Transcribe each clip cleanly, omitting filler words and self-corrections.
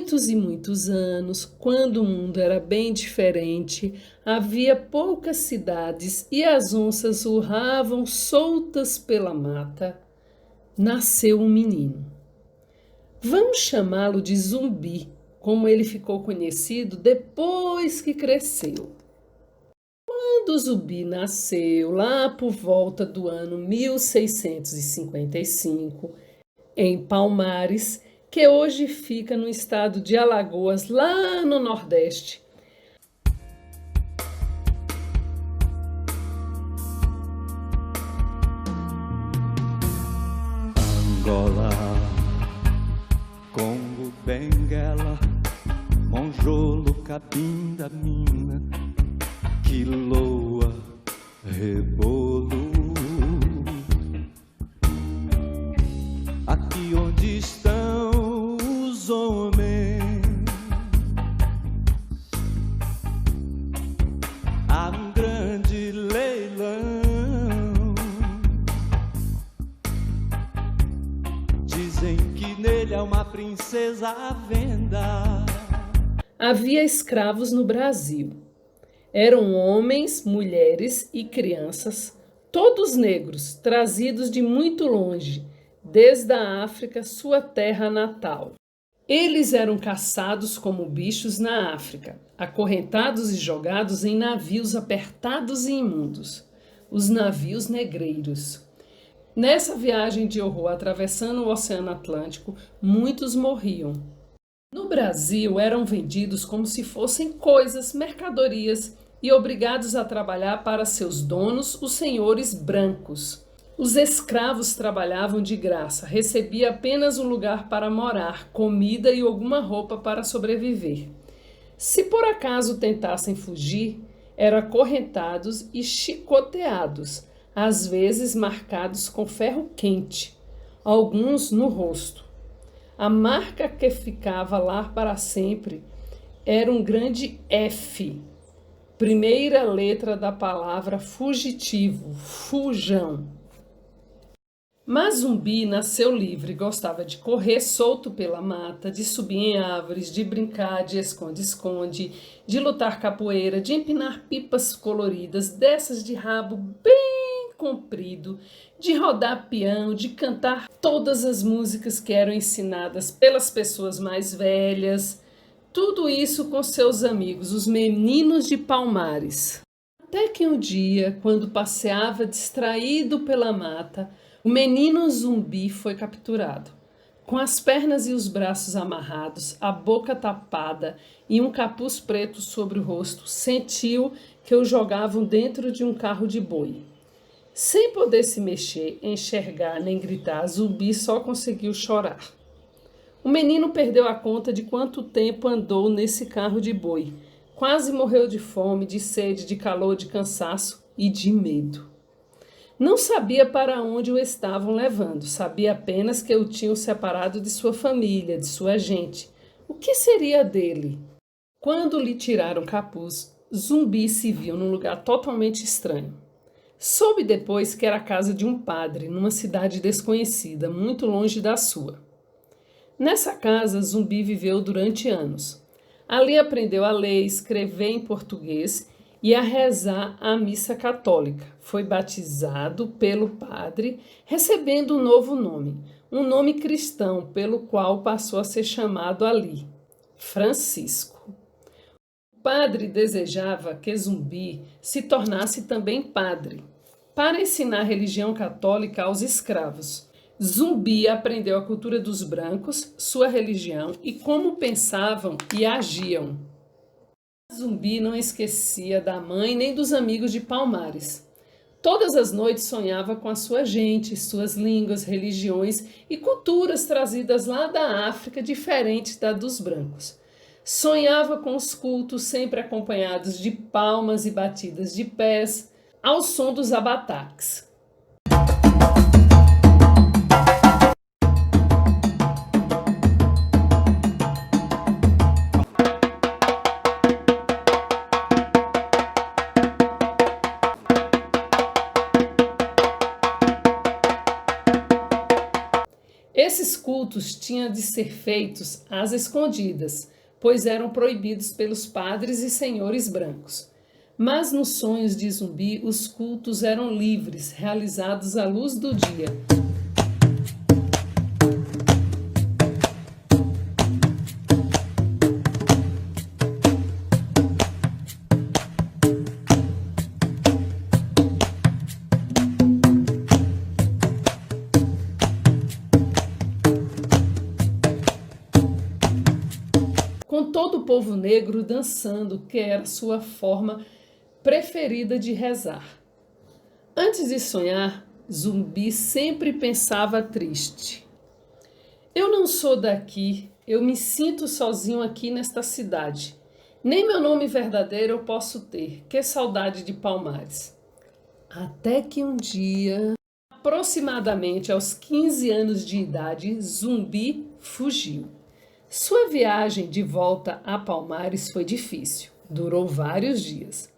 muitos e muitos anos, quando o mundo era bem diferente, havia poucas cidades e as onças urravam soltas pela mata, nasceu um menino. Vamos chamá-lo de Zumbi, como ele ficou conhecido depois que cresceu. Quando Zumbi nasceu, lá por volta do ano 1655, em Palmares, que hoje fica no estado de Alagoas, lá no Nordeste. Angola, Congo, Benguela, Monjolo, Cabinda, Mina, Quiloa, Rebolo. Aqui onde estão os homens, há um grande leilão. Dizem que nele há uma princesa à venda. Havia escravos no Brasil. Eram homens, mulheres e crianças, todos negros, trazidos de muito longe, desde a África, sua terra natal. Eles eram caçados como bichos na África, acorrentados e jogados em navios apertados e imundos, os navios negreiros. Nessa viagem de horror atravessando o Oceano Atlântico, muitos morriam. No Brasil, eram vendidos como se fossem coisas, mercadorias, e obrigados a trabalhar para seus donos, os senhores brancos. Os escravos trabalhavam de graça, recebia apenas um lugar para morar, comida e alguma roupa para sobreviver. Se por acaso tentassem fugir, eram acorrentados e chicoteados, às vezes marcados com ferro quente, alguns no rosto. A marca que ficava lá para sempre era um grande F, primeira letra da palavra fugitivo, fujão. Mas Zumbi nasceu livre, gostava de correr solto pela mata, de subir em árvores, de brincar de esconde-esconde, de lutar capoeira, de empinar pipas coloridas, dessas de rabo bem comprido, de rodar peão, de cantar todas as músicas que eram ensinadas pelas pessoas mais velhas. Tudo isso com seus amigos, os meninos de Palmares. Até que um dia, quando passeava distraído pela mata, o menino Zumbi foi capturado. Com as pernas e os braços amarrados, a boca tapada e um capuz preto sobre o rosto, sentiu que o jogavam dentro de um carro de boi. Sem poder se mexer, enxergar nem gritar, Zumbi só conseguiu chorar. O menino perdeu a conta de quanto tempo andou nesse carro de boi. Quase morreu de fome, de sede, de calor, de cansaço e de medo. Não sabia para onde o estavam levando, sabia apenas que o tinham separado de sua família, de sua gente. O que seria dele? Quando lhe tiraram o capuz, Zumbi se viu num lugar totalmente estranho. Soube depois que era a casa de um padre, numa cidade desconhecida, muito longe da sua. Nessa casa, Zumbi viveu durante anos. Ali aprendeu a ler, escrever em português e a rezar a missa católica. Foi batizado pelo padre, recebendo um novo nome, um nome cristão, pelo qual passou a ser chamado ali, Francisco. O padre desejava que Zumbi se tornasse também padre, para ensinar a religião católica aos escravos. Zumbi aprendeu a cultura dos brancos, sua religião e como pensavam e agiam. Zumbi não esquecia da mãe nem dos amigos de Palmares. Todas as noites sonhava com a sua gente, suas línguas, religiões e culturas trazidas lá da África, diferentes da dos brancos. Sonhava com os cultos sempre acompanhados de palmas e batidas de pés, ao som dos abataques. Esse Esses cultos tinham de ser feitos às escondidas, pois eram proibidos pelos padres e senhores brancos. Mas nos sonhos de Zumbi, os cultos eram livres, realizados à luz do dia. Com todo o povo negro dançando, que era sua forma preferida de rezar. Antes de sonhar, Zumbi sempre pensava triste. Eu não sou daqui, eu me sinto sozinho aqui nesta cidade. Nem meu nome verdadeiro eu posso ter, que saudade de Palmares. Até que um dia, aproximadamente aos 15 anos de idade, Zumbi fugiu. Sua viagem de volta a Palmares foi difícil, durou vários dias.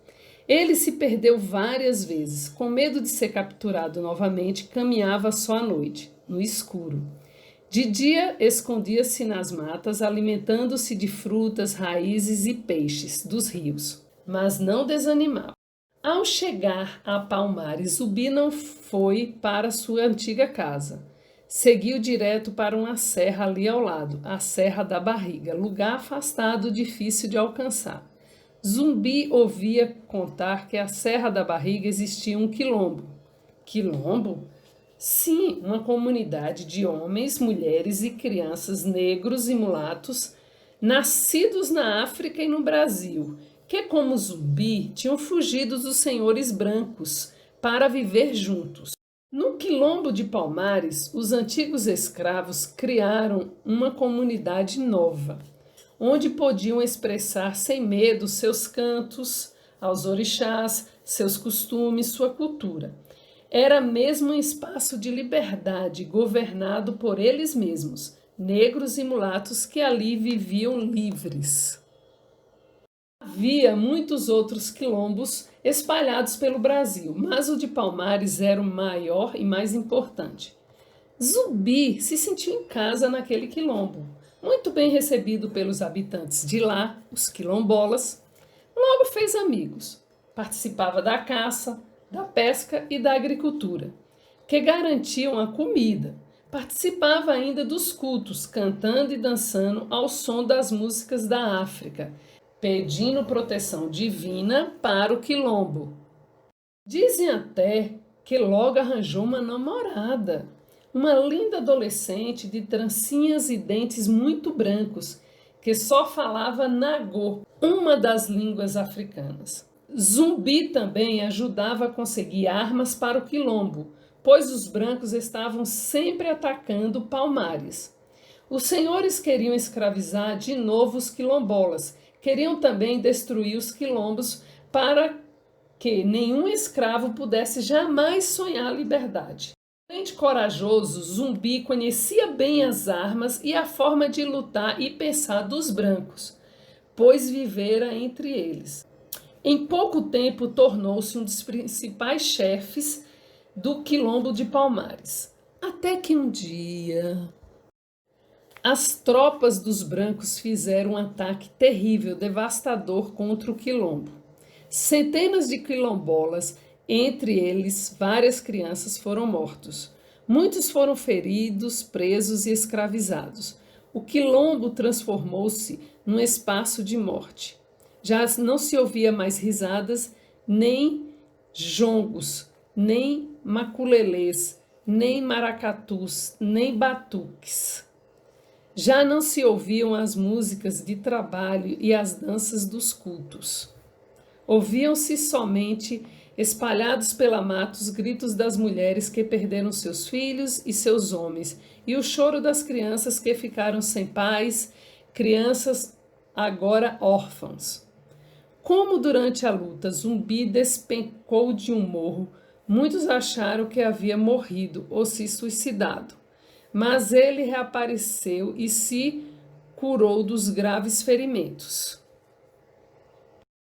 Ele se perdeu várias vezes, com medo de ser capturado novamente, caminhava só à noite, no escuro. De dia, escondia-se nas matas, alimentando-se de frutas, raízes e peixes dos rios, mas não desanimava. Ao chegar a Palmares, Zumbi não foi para sua antiga casa. Seguiu direto para uma serra ali ao lado, a Serra da Barriga, lugar afastado, difícil de alcançar. Zumbi ouvia contar que a Serra da Barriga existia um quilombo. Quilombo? Sim, uma comunidade de homens, mulheres e crianças negros e mulatos, nascidos na África e no Brasil, que, como Zumbi, tinham fugido dos senhores brancos para viver juntos. No quilombo de Palmares, os antigos escravos criaram uma comunidade nova, onde podiam expressar sem medo seus cantos aos orixás, seus costumes, sua cultura. Era mesmo um espaço de liberdade, governado por eles mesmos, negros e mulatos que ali viviam livres. Havia muitos outros quilombos espalhados pelo Brasil, mas o de Palmares era o maior e mais importante. Zumbi se sentiu em casa naquele quilombo, muito bem recebido pelos habitantes de lá, os quilombolas. Logo fez amigos, participava da caça, da pesca e da agricultura, que garantiam a comida. Participava ainda dos cultos, cantando e dançando ao som das músicas da África, pedindo proteção divina para o quilombo. Dizem até que logo arranjou uma namorada, uma linda adolescente de trancinhas e dentes muito brancos, que só falava Nagô, uma das línguas africanas. Zumbi também ajudava a conseguir armas para o quilombo, pois os brancos estavam sempre atacando Palmares. Os senhores queriam escravizar de novo os quilombolas, queriam também destruir os quilombos para que nenhum escravo pudesse jamais sonhar a liberdade. Além de corajoso, Zumbi conhecia bem as armas e a forma de lutar e pensar dos brancos, pois vivera entre eles. Em pouco tempo, tornou-se um dos principais chefes do quilombo de Palmares. Até que um dia, as tropas dos brancos fizeram um ataque terrível, devastador contra o quilombo. Centenas de quilombolas, entre eles várias crianças, foram mortos. Muitos foram feridos, presos e escravizados. O quilombo transformou-se num espaço de morte. Já não se ouvia mais risadas, nem jongos, nem maculelês, nem maracatus, nem batuques. Já não se ouviam as músicas de trabalho e as danças dos cultos. Ouviam-se somente, espalhados pela mata, os gritos das mulheres que perderam seus filhos e seus homens, e o choro das crianças que ficaram sem pais, crianças agora órfãos. Como durante a luta Zumbi despencou de um morro, muitos acharam que havia morrido ou se suicidado. Mas ele reapareceu e se curou dos graves ferimentos.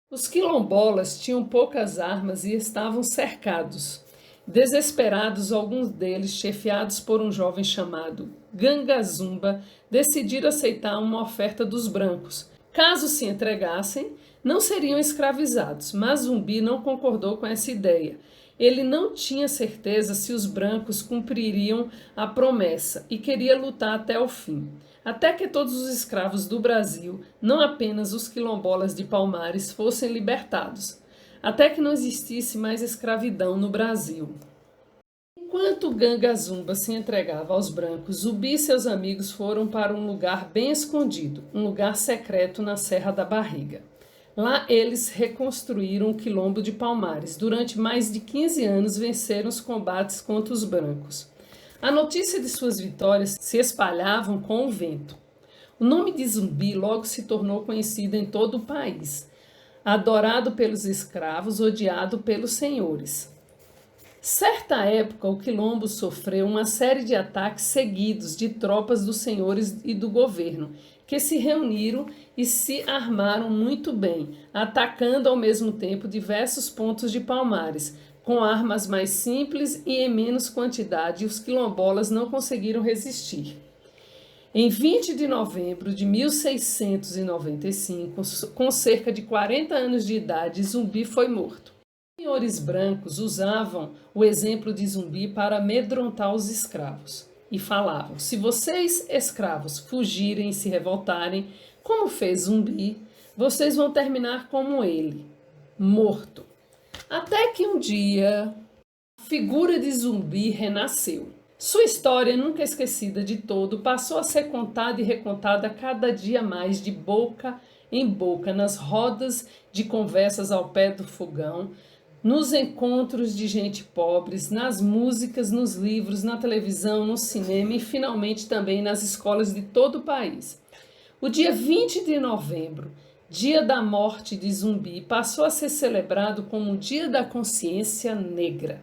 Os quilombolas tinham poucas armas e estavam cercados. Desesperados, alguns deles, chefiados por um jovem chamado Ganga Zumba, decidiram aceitar uma oferta dos brancos. Caso se entregassem, não seriam escravizados, mas Zumbi não concordou com essa ideia. Ele não tinha certeza se os brancos cumpririam a promessa e queria lutar até o fim. Até que todos os escravos do Brasil, não apenas os quilombolas de Palmares, fossem libertados. Até que não existisse mais escravidão no Brasil. Enquanto Ganga Zumba se entregava aos brancos, Zumbi e seus amigos foram para um lugar bem escondido, um lugar secreto na Serra da Barriga. Lá eles reconstruíram o quilombo de Palmares. Durante mais de 15 anos venceram os combates contra os brancos. A notícia de suas vitórias se espalhava com o vento. O nome de Zumbi logo se tornou conhecido em todo o país. Adorado pelos escravos, odiado pelos senhores. Certa época, o quilombo sofreu uma série de ataques seguidos de tropas dos senhores e do governo, que se reuniram e se armaram muito bem, atacando ao mesmo tempo diversos pontos de Palmares, com armas mais simples e em menos quantidade, os quilombolas não conseguiram resistir. Em 20 de novembro de 1695, com cerca de 40 anos de idade, Zumbi foi morto. Os senhores brancos usavam o exemplo de Zumbi para amedrontar os escravos e falavam: se vocês, escravos, fugirem e se revoltarem, como fez Zumbi, vocês vão terminar como ele, morto. Até que um dia, a figura de Zumbi renasceu. Sua história, nunca esquecida de todo, passou a ser contada e recontada cada dia mais de boca em boca, nas rodas de conversas ao pé do fogão, nos encontros de gente pobres, nas músicas, nos livros, na televisão, no cinema e finalmente também nas escolas de todo o país. O dia 20 de novembro, dia da morte de Zumbi, passou a ser celebrado como o Dia da Consciência Negra.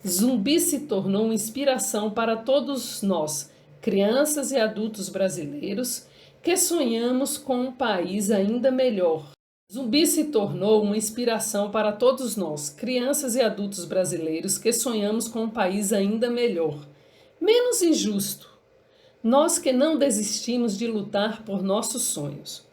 Zumbi se tornou uma inspiração para todos nós, crianças e adultos brasileiros, que sonhamos com um país ainda melhor. Zumbi se tornou uma inspiração para todos nós, crianças e adultos brasileiros, que sonhamos com um país ainda melhor, menos injusto. Nós que não desistimos de lutar por nossos sonhos.